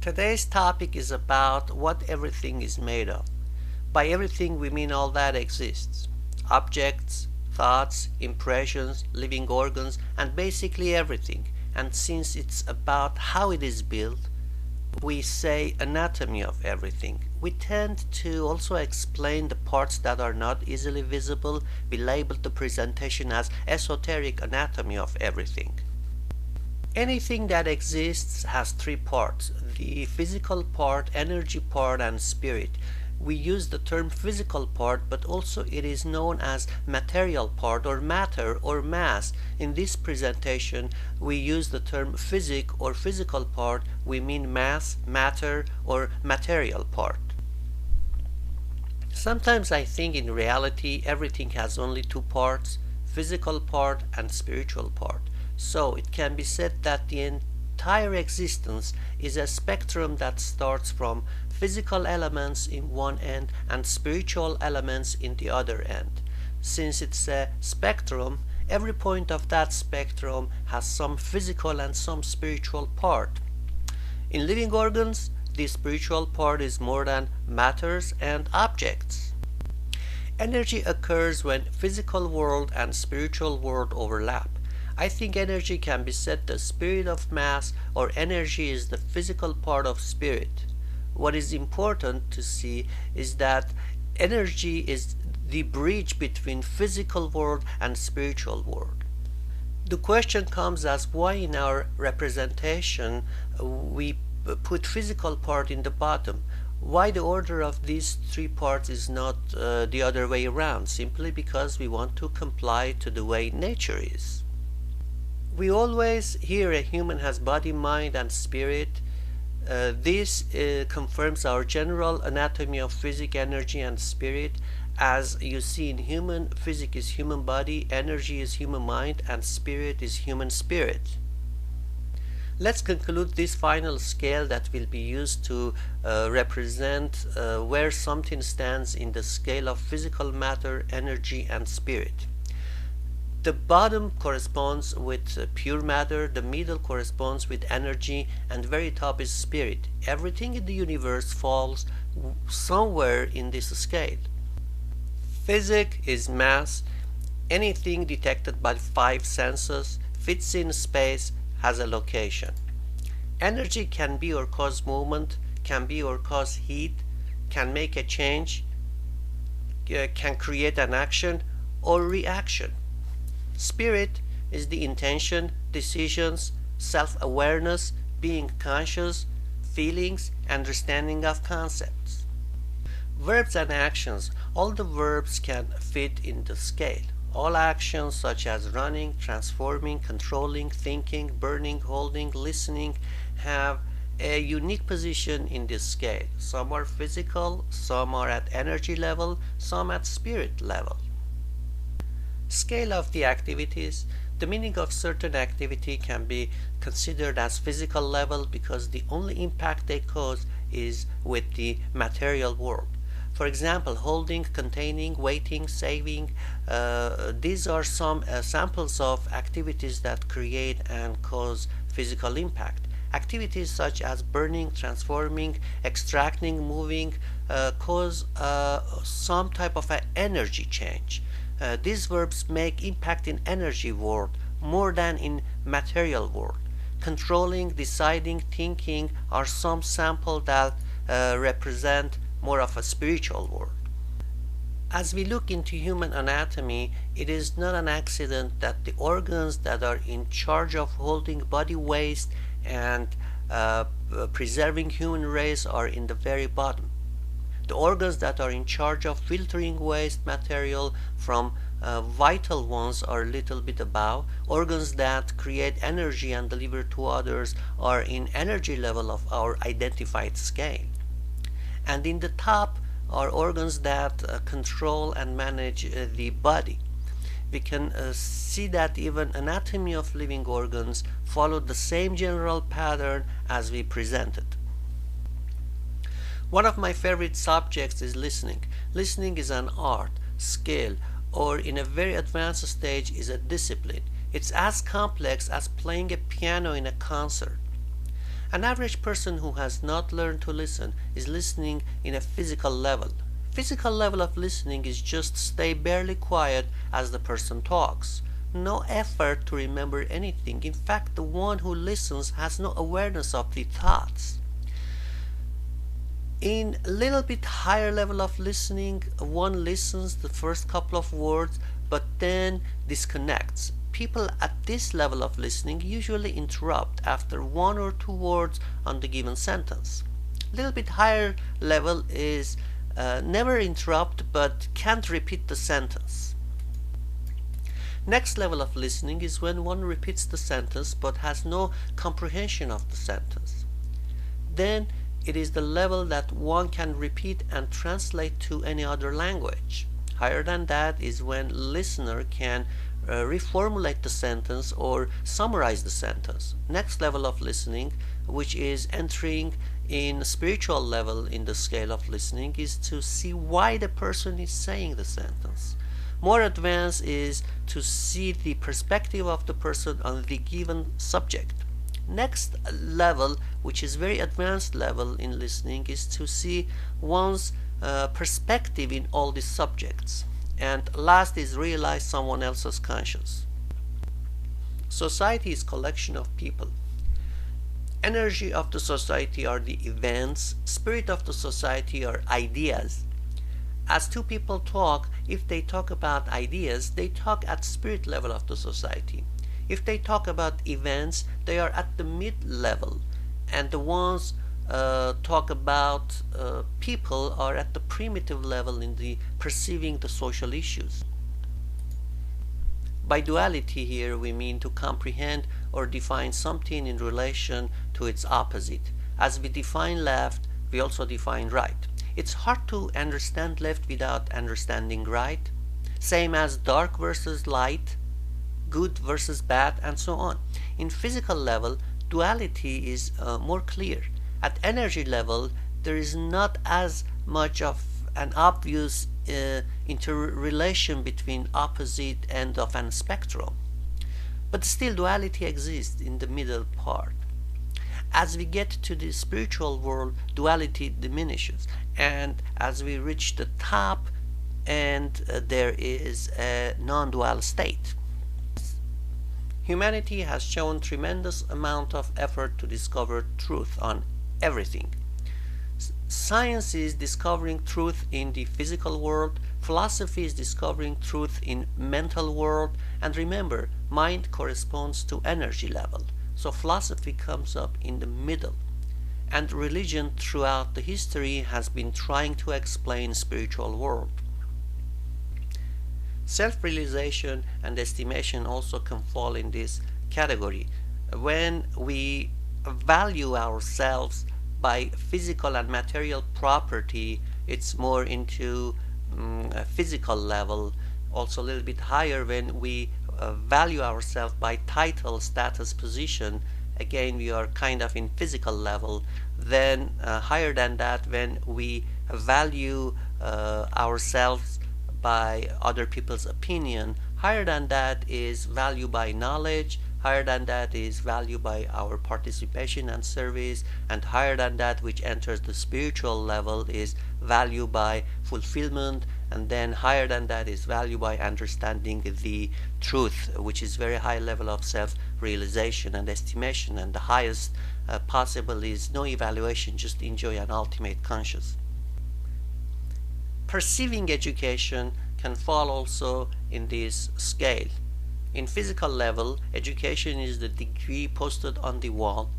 Today's topic is about what everything is made of. By everything we mean all that exists. Objects, thoughts, impressions, living organs, and basically everything. And since it's about how it is built, we say anatomy of everything. We tend to also explain the parts that are not easily visible. We label the presentation as esoteric anatomy of everything. Anything that exists has three parts: the physical part, energy part, and spirit. We use the term physical part, but also it is known as material part or matter or mass. In this presentation, we use the term physic or physical part. We mean mass, matter, or material part. Sometimes I think in reality everything has only two parts: physical part and spiritual part. So it can be said that the entire existence is a spectrum that starts from physical elements in one end and spiritual elements in the other end. Since it's a spectrum, every point of that spectrum has some physical and some spiritual part. In living organs, the spiritual part is more than matters and objects. Energy occurs when physical world and spiritual world overlap. I think energy can be said the spirit of mass, or energy is the physical part of spirit. What is important to see is that energy is the bridge between physical world and spiritual world. The question comes as why in our representation we put physical part in the bottom. Why the order of these three parts is not the other way around? Simply because we want to comply to the way nature is. We always hear a human has body, mind, and spirit. This confirms our general anatomy of physic, energy, and spirit. As you see in human, physic is human body, energy is human mind, and spirit is human spirit. Let's conclude this final scale that will be used to represent where something stands in the scale of physical matter, energy, and spirit. The bottom corresponds with pure matter, the middle corresponds with energy, and the very top is spirit. Everything in the universe falls somewhere in this scale. Physic is mass. Anything detected by five senses fits in space, has a location. Energy can be or cause movement, can be or cause heat, can make a change, can create an action or reaction. Spirit is the intention, decisions, self-awareness, being conscious, feelings, understanding of concepts. Verbs and actions. All the verbs can fit in the scale. All actions such as running, transforming, controlling, thinking, burning, holding, listening have a unique position in this scale. Some are physical, some are at energy level, some at spirit level. Scale of the activities. The meaning of certain activity can be considered as physical level because the only impact they cause is with the material world. For example, holding, containing, waiting, saving, these are some samples of activities that create and cause physical impact. Activities such as burning, transforming, extracting, moving cause some type of an energy change. These verbs make impact in energy world more than in material world. Controlling, deciding, thinking are some sample that represent more of a spiritual world. As we look into human anatomy, it is not an accident that the organs that are in charge of holding body waste and preserving human race are in the very bottom. The organs that are in charge of filtering waste material from vital ones are a little bit above. Organs that create energy and deliver to others are in energy level of our identified scale. And in the top are organs that control and manage the body. We can see that even anatomy of living organs follow the same general pattern as we presented. One of my favorite subjects is listening. Listening is an art, skill, or in a very advanced stage is a discipline. It's as complex as playing a piano in a concert. An average person who has not learned to listen is listening in a physical level. Physical level of listening is just stay barely quiet as the person talks. No effort to remember anything. In fact, the one who listens has no awareness of the thoughts. In a little bit higher level of listening, one listens the first couple of words but then disconnects. People at this level of listening usually interrupt after one or two words on the given sentence. A little bit higher level is never interrupt but can't repeat the sentence. Next level of listening is when one repeats the sentence but has no comprehension of the sentence. Then it is the level that one can repeat and translate to any other language. Higher than that is when listener can reformulate the sentence or summarize the sentence. Next level of listening, which is entering in spiritual level in the scale of listening, is to see why the person is saying the sentence. More advanced is to see the perspective of the person on the given subject. Next level, which is very advanced level in listening, is to see one's perspective in all these subjects. And last is realize someone else's conscience. Society is collection of people. Energy of the society are the events. Spirit of the society are ideas. As two people talk, if they talk about ideas, they talk at spirit level of the society. If they talk about events, they are at the mid level, and the ones talk about people are at the primitive level in the perceiving the social issues. By duality here we mean to comprehend or define something in relation to its opposite. As we define left, we also define right. It's hard to understand left without understanding right. Same as dark versus light, good versus bad, and so on. In physical level, duality is more clear. At energy level, there is not as much of an obvious interrelation between opposite end of a spectrum. But still duality exists in the middle part. As we get to the spiritual world, duality diminishes, and as we reach the top, and there is a non-dual state. Humanity has shown tremendous amount of effort to discover truth on everything. Science is discovering truth in the physical world, philosophy is discovering truth in mental world, and remember, mind corresponds to energy level. So philosophy comes up in the middle. And religion throughout the history has been trying to explain spiritual world. Self-realization and estimation also can fall in this category. When we value ourselves by physical and material property, it's more into a physical level. Also a little bit higher when we value ourselves by title, status, position. Again, we are kind of in physical level. Then higher than that when we value ourselves by other people's opinion. Higher than that is value by knowledge. Higher than that is value by our participation and service, and higher than that, which enters the spiritual level, is value by fulfillment, and then higher than that is value by understanding the truth, which is very high level of self-realization and estimation, and the highest possible is no evaluation, just enjoy an ultimate conscious. Perceiving education can fall also in this scale. In physical level, education is the degree posted on the wall.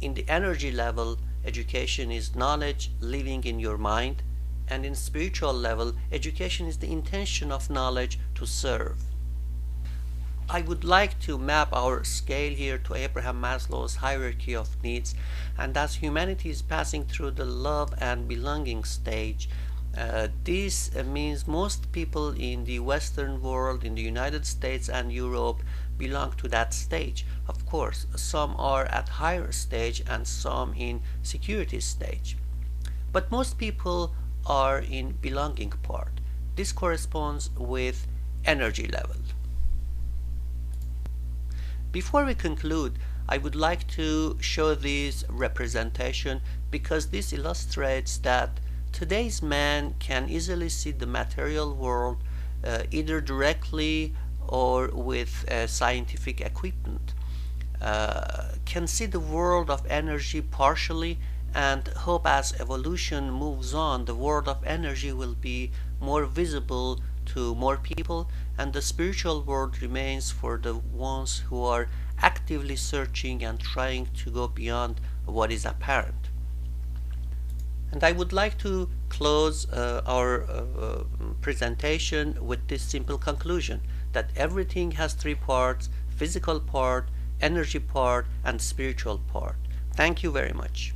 In the energy level, education is knowledge living in your mind. And in spiritual level, education is the intention of knowledge to serve. I would like to map our scale here to Abraham Maslow's hierarchy of needs, and as humanity is passing through the love and belonging stage, this means most people in the Western world, in the United States and Europe, belong to that stage. Of course, some are at higher stage and some in security stage. But most people are in belonging part. This corresponds with energy level. Before we conclude, I would like to show this representation because this illustrates that today's man can easily see the material world either directly or with scientific equipment, can see the world of energy partially, and hope as evolution moves on the world of energy will be more visible to more people, and the spiritual world remains for the ones who are actively searching and trying to go beyond what is apparent. And I would like to close our presentation with this simple conclusion that everything has three parts: physical part, energy part, and spiritual part. Thank you very much.